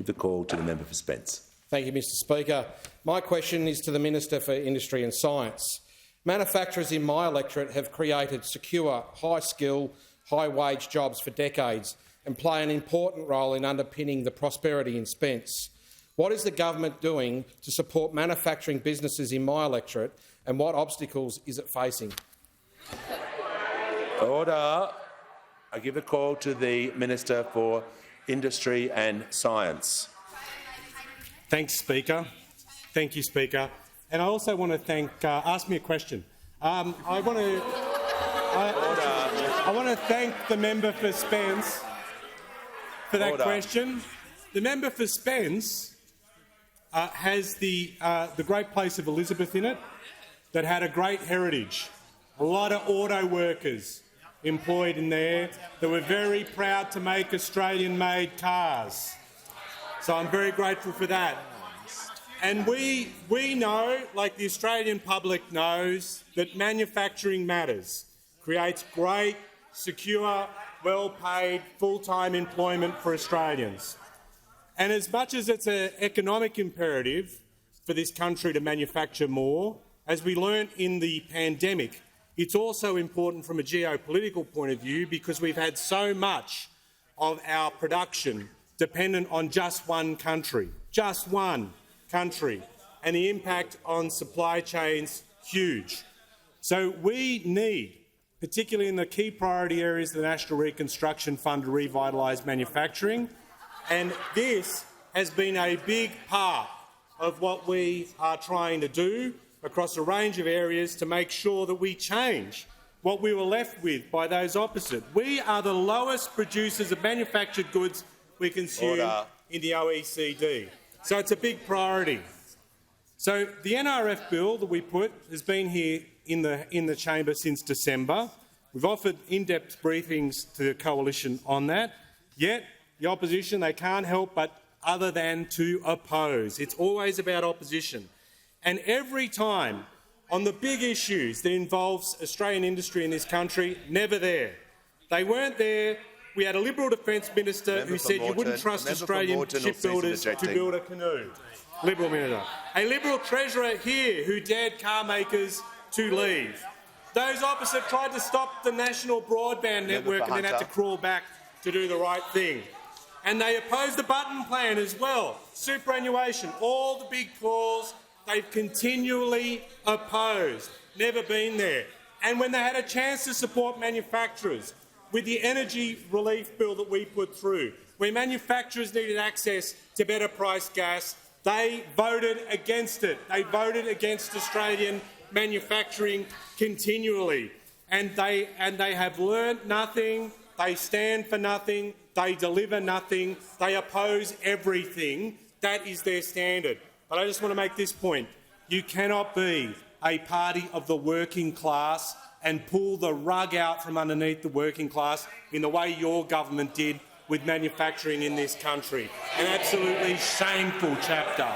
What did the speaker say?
the call to the member for Spence. Thank you, Mr Speaker. My question is to the Minister for Industry and Science. Manufacturers in my electorate have created secure, high-skill, high-wage jobs for decades and play an important role in underpinning the prosperity in Spence. What is the government doing to support manufacturing businesses in my electorate, and what obstacles is it facing? Order. I give the call to the Minister for Industry and Science. Thanks, Speaker. Thank you, Speaker. And I also want to ask me a question. I want to thank the member for Spence for that question. The member for Spence has the great place of Elizabeth in it, that had a great heritage. A lot of auto workers employed in there that were very proud to make Australian-made cars. So I'm very grateful for that. And we know, like the Australian public knows, that manufacturing matters, creates great, secure, well-paid, full-time employment for Australians. And as much as it's an economic imperative for this country to manufacture more, as we learnt in the pandemic, it's also important from a geopolitical point of view because we've had so much of our production dependent on just one country, and the impact on supply chains huge. So we need, particularly in the key priority areas of the National Reconstruction Fund, to revitalise manufacturing, and this has been a big part of what we are trying to do across a range of areas to make sure that we change what we were left with by those opposite. We are the lowest producers of manufactured goods we consume in the OECD. So it's a big priority. So the NRF bill that we put has been here in the chamber since December. We've offered in-depth briefings to the coalition on that. Yet the opposition, they can't help but other than to oppose. It's always about opposition. And every time on the big issues that involves Australian industry in this country, never there. They weren't there. We had a Liberal Defence Minister who said you wouldn't trust Australian shipbuilders to build a canoe. Liberal Minister. A Liberal Treasurer here who dared car makers to leave. Those opposite tried to stop the national broadband network and then had to crawl back to do the right thing. And they opposed the Button Plan as well. Superannuation, all the big calls, they've continually opposed, never been there. And when they had a chance to support manufacturers with the energy relief bill that we put through, where manufacturers needed access to better priced gas, they voted against it. They voted against Australian manufacturing continually. And they have learnt nothing, they stand for nothing, they deliver nothing, they oppose everything. That is their standard. But I just want to make this point. You cannot be a party of the working class and pull the rug out from underneath the working class in the way your government did with manufacturing in this country. An absolutely shameful chapter.